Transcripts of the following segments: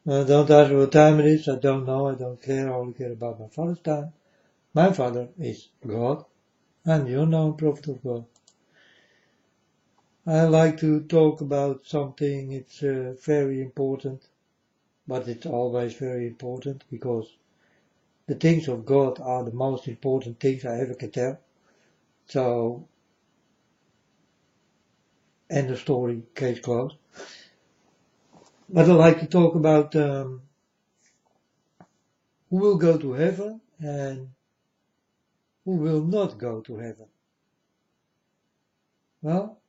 Don't ask me what time it is. I don't know. I don't care. I only care about my Father's time. My Father is God. I'm the unknown prophet of God. I like to talk about something. It's very important, but it's always very important because the things of God are the most important things I ever can tell. So, end of story, case closed. But I like to talk about who will go to heaven and who will not go to heaven. Well,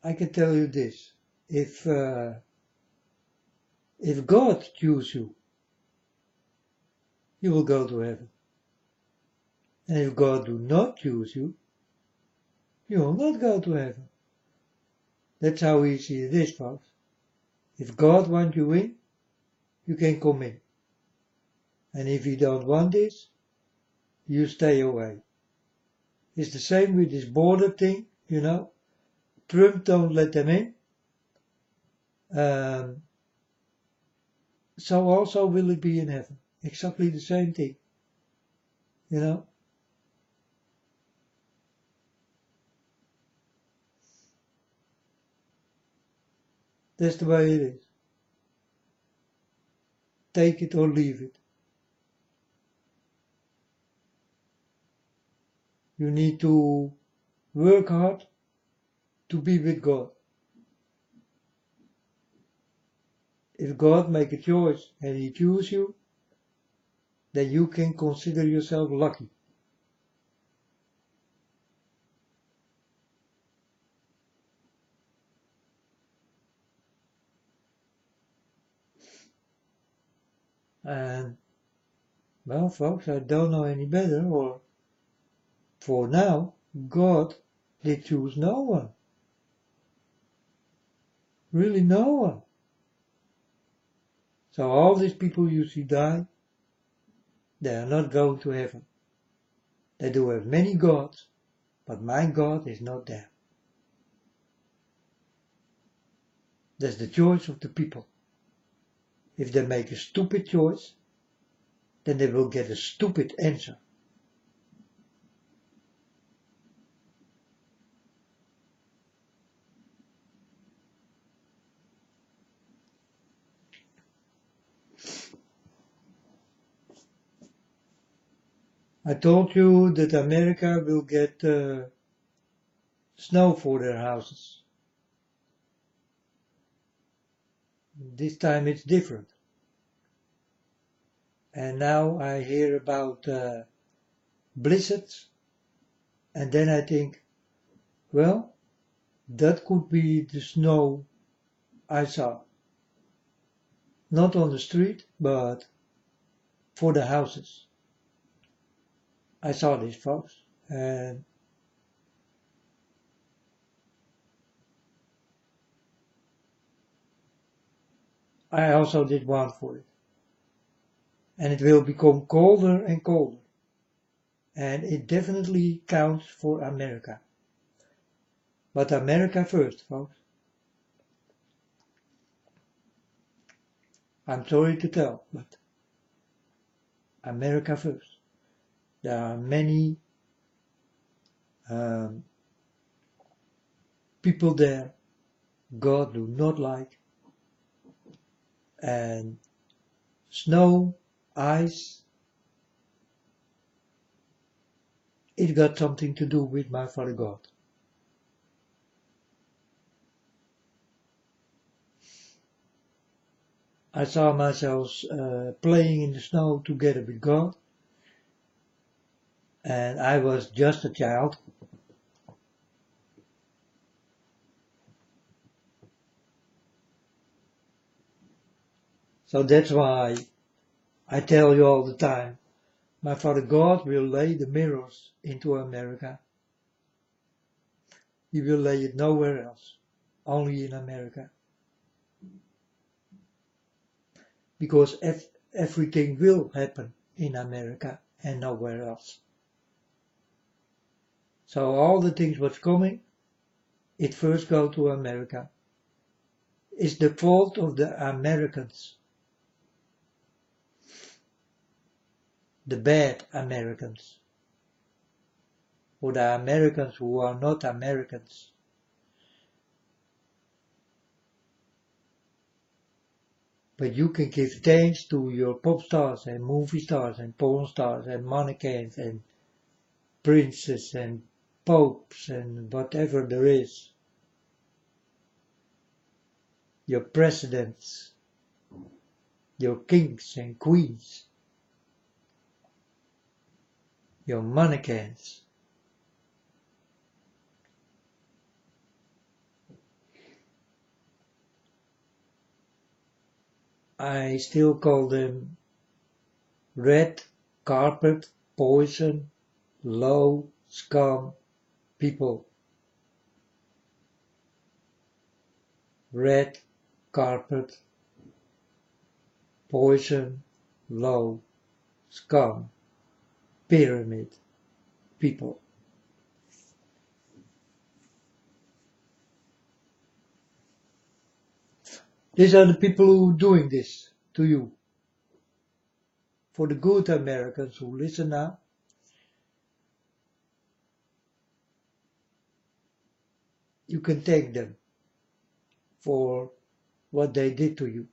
I can tell you this. If God chooses you, you will go to heaven. And if God do not choose you, you will not go to heaven. That's how easy it is, folks. If God wants you in, you can come in. And if He don't want this, you stay away. It's the same with this border thing, you know. Trump don't let them in. So also will it be in heaven. Exactly the same thing, you know. That's the way it is. Take it or leave it. You need to work hard to be with God. If God make a choice and He choose you, then you can consider yourself lucky. And, well, folks, I don't know any better, or for now, God did choose no one. Really no one. So all these people you see die, they are not going to heaven. They do have many gods, but my God is not there. That's the choice of the people. If they make a stupid choice, then they will get a stupid answer. I told you that America will get snow for their houses. This time it's different. And now I hear about blizzards, and then I think, well, that could be the snow I saw. Not on the street, but for the houses. I saw this, folks, and I also did one for it. And it will become colder and colder. And it definitely counts for America. But America first, folks. I'm sorry to tell, but America first. There are many people there God do not like, and snow, ice, it got something to do with my Father God. I saw myself playing in the snow together with God, and I was just a child. So that's why I tell you all the time, my Father God will lay the mirrors into America. He will lay it nowhere else, only in America. Because everything will happen in America and nowhere else. So all the things what's coming, it first go to America. It's the fault of the Americans the bad Americans, or the Americans who are not Americans. But you can give thanks to your pop stars and movie stars and porn stars and mannequins and princes and popes and whatever there is. Your presidents, your kings and queens, your mannequins. I still call them red carpet, poison, low, scum people. Red carpet, poison, low, scum, pyramid people. These are the people who are doing this to you. For the good Americans who listen now, you can thank them for what they did to you.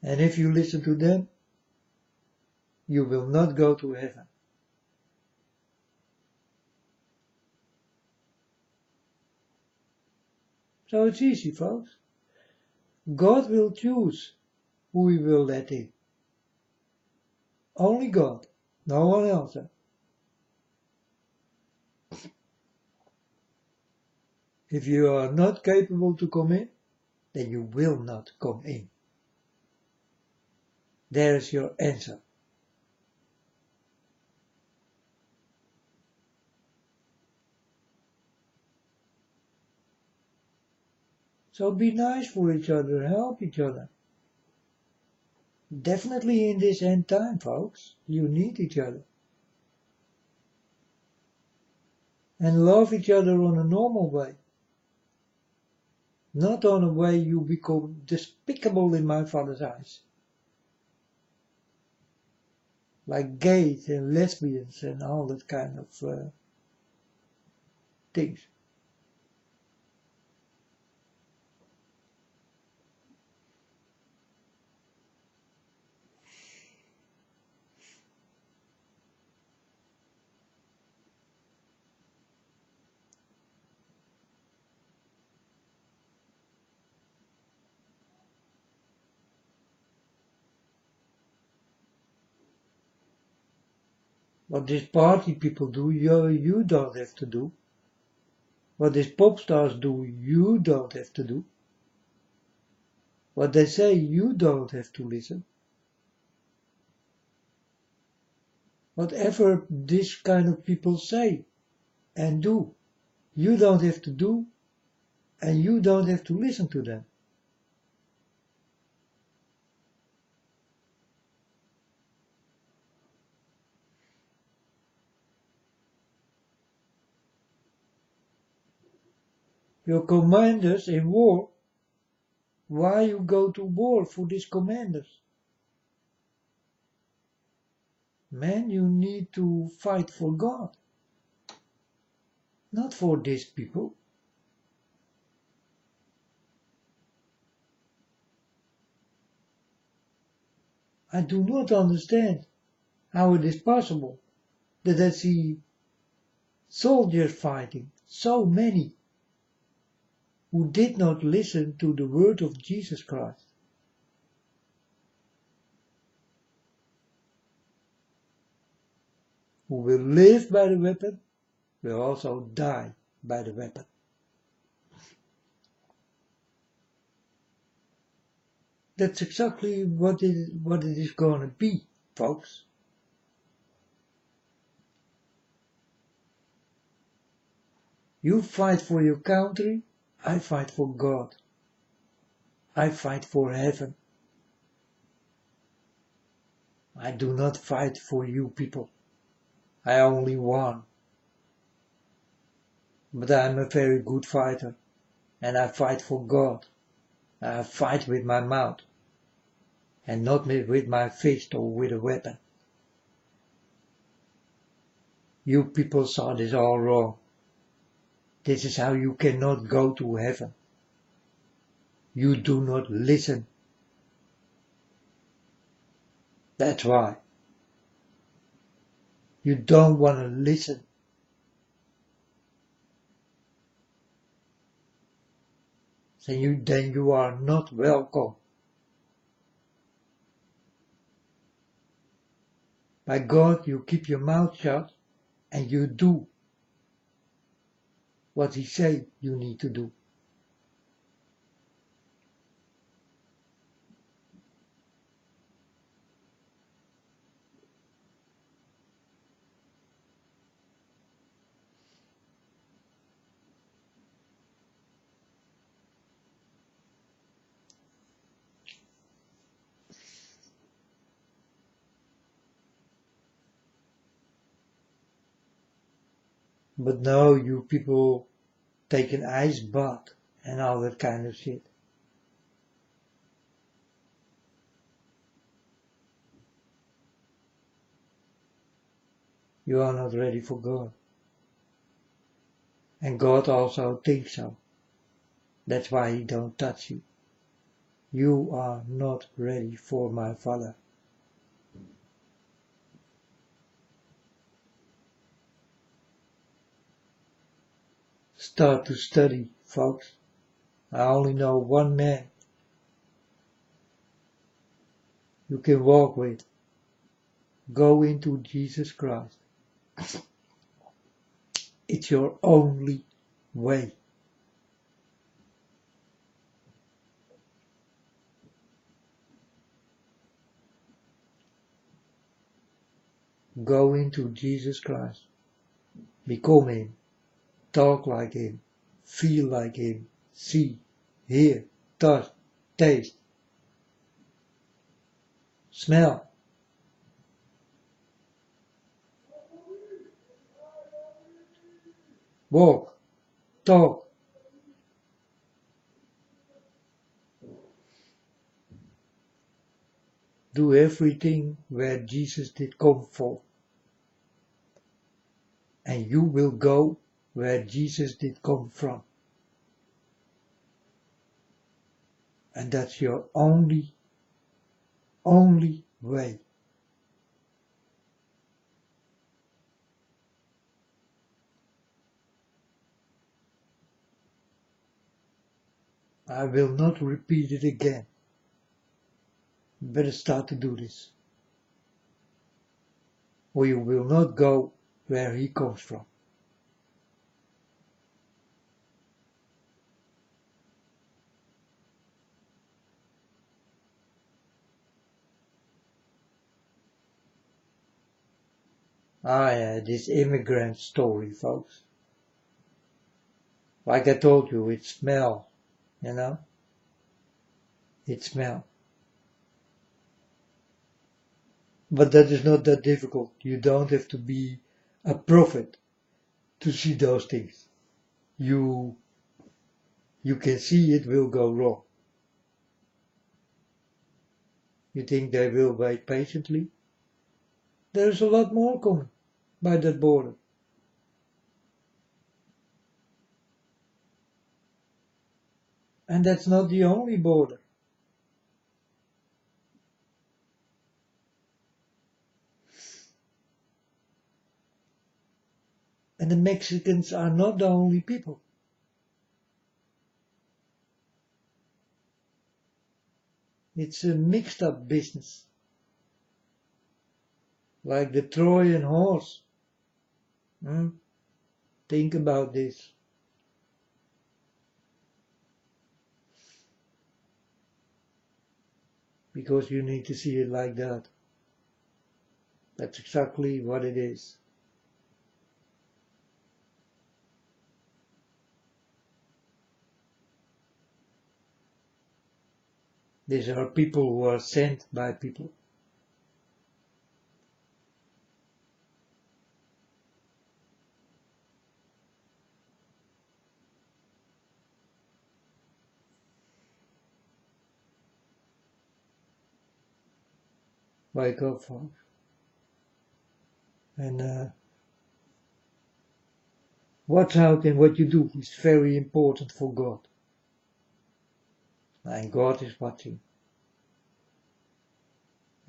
And if you listen to them, you will not go to heaven. So it's easy, folks. God will choose who He will let in. Only God, no one else. If you are not capable to come in, then you will not come in. There is your answer. So be nice for each other, help each other. Definitely in this end time, folks, you need each other. And love each other on a normal way. Not on a way you become despicable in my Father's eyes. Like gays and lesbians and all that kind of things. What these party people do, you don't have to do. What these pop stars do, you don't have to do. What they say, you don't have to listen. Whatever this kind of people say and do, you don't have to do, and you don't have to listen to them. Your commanders in war, why you go to war for these commanders? Man, you need to fight for God, not for these people. I do not understand how it is possible that I see soldiers fighting, so many, who did not listen to the word of Jesus Christ. Who will live by the weapon, will also die by the weapon. That's exactly what it is going to be, folks. You fight for your country, I fight for God. I fight for heaven. I do not fight for you people. I only won. But I'm a very good fighter, and I fight for God. I fight with my mouth, and not with my fist or with a weapon. You people saw this all wrong. This is how you cannot go to heaven. You do not listen. That's why. You don't want to listen. Then you are not welcome. By God, you keep your mouth shut and you do what He say you need to do. But no, you people take an ice bath and all that kind of shit. You are not ready for God. And God also thinks so. That's why He don't touch you. You are not ready for my Father. Start to study, folks. I only know one man you can walk with. Go into Jesus Christ. It's your only way. Go into Jesus Christ. Become Him. Talk like Him. Feel like Him. See, hear, touch, taste, smell. Walk, talk. Do everything where Jesus did come for. And you will go where Jesus did come from. And that's your only way. I will not repeat it again. You better start to do this. Or you will not go where He comes from. This immigrant story, folks. Like I told you, it smells, you know? It smells. But that is not that difficult. You don't have to be a prophet to see those things. You can see it will go wrong. You think they will wait patiently? There's a lot more coming by that border. And that's not the only border. And the Mexicans are not the only people. It's a mixed up business. Like the Trojan horse. Think about this. Because you need to see it like that. That's exactly what it is. These are people who are sent by people. Wake up, folks. And watch out in what you do is very important for God. And God is watching.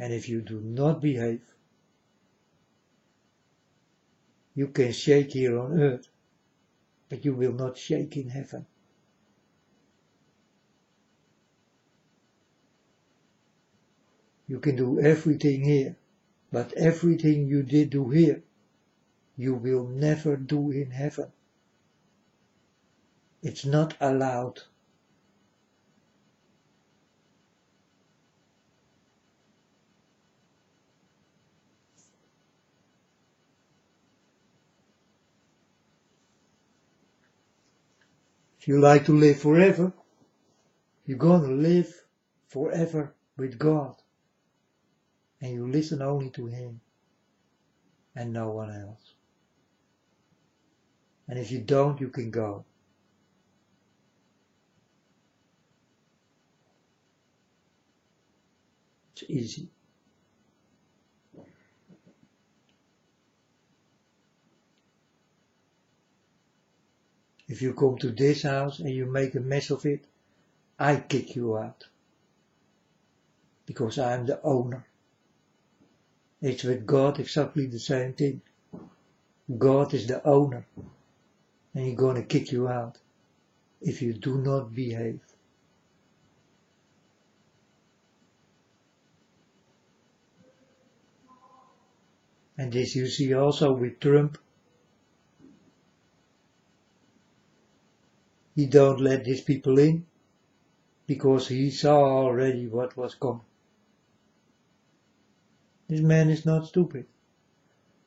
And if you do not behave, you can shake here on earth, but you will not shake in heaven. You can do everything here, but everything you did do here, you will never do in heaven. It's not allowed. If you like to live forever, you're gonna live forever with God. And you listen only to Him and no one else. And if you don't, you can go. It's easy. If you come to this house and you make a mess of it, I kick you out. Because I'm the owner. It's with God exactly the same thing. God is the owner. And He's gonna kick you out if you do not behave. And this you see also with Trump. He don't let these people in because he saw already what was coming. This man is not stupid.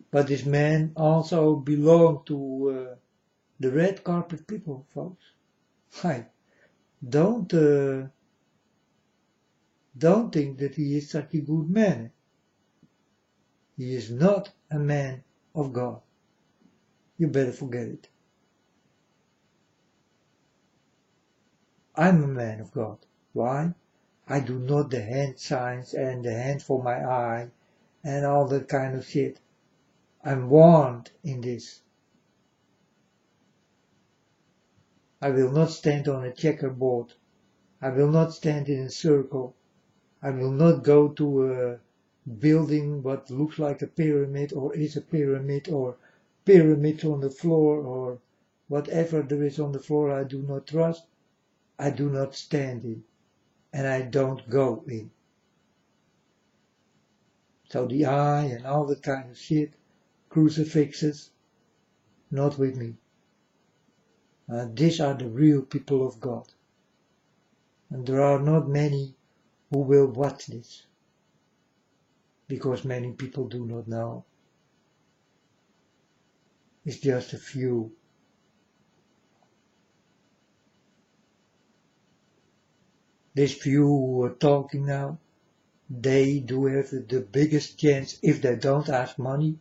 But this man also belonged to the red carpet people, folks. Hi. Don't think that he is such a good man. He is not a man of God. You better forget it. I'm a man of God. Why? I do not the hand signs and the hand for my eye and all that kind of shit. I'm warned in this. I will not stand on a checkerboard. I will not stand in a circle. I will not go to a building what looks like a pyramid or is a pyramid or pyramids on the floor or whatever there is on the floor I do not trust. I do not stand in and I don't go in. So the eye and all that kind of shit, crucifixes, not with me. These are the real people of God. And there are not many who will watch this. Because many people do not know. It's just a few. These few who are talking now, they do have the biggest chance, if they don't ask money,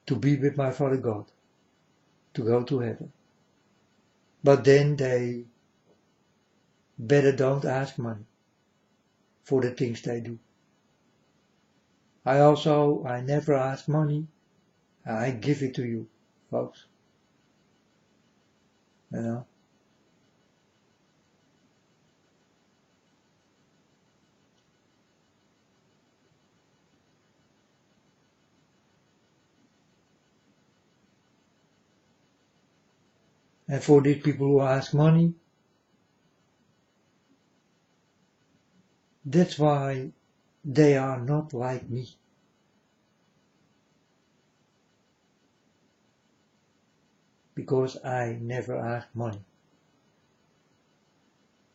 to be with my Father God, to go to heaven. But then they better don't ask money for the things they do. I never ask money, I give it to you, folks. You know. And for these people who ask money, that's why they are not like me. Because I never ask money.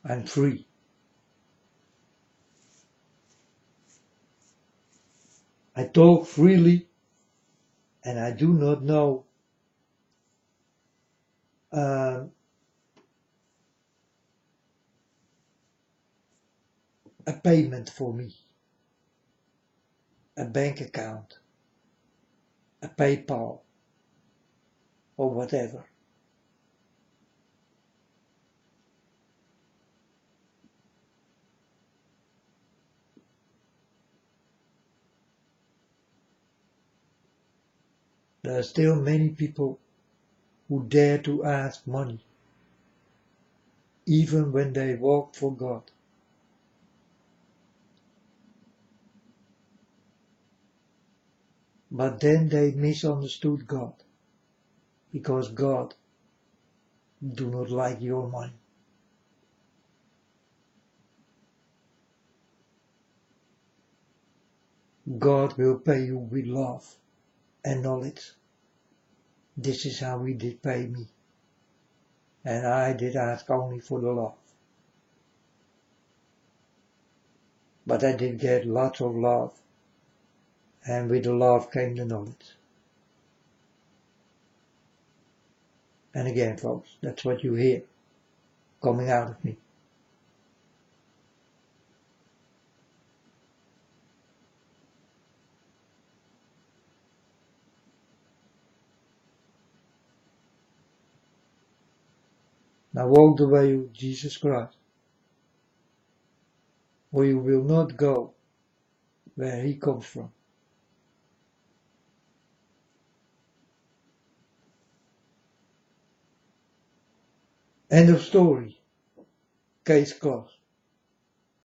I'm free. I talk freely and I do not know a payment for me, a bank account, a PayPal, or whatever. There are still many people who dare to ask money, even when they walk for God. But then they misunderstood God, because God do not like your money. God will pay you with love and knowledge. This is how He did pay me. And I did ask only for the love. But I did get lots of love. And with the love came the knowledge. And again, folks, that's what you hear coming out of me. Now walk the way of Jesus Christ, or you will not go where He comes from. End of story. Case closed.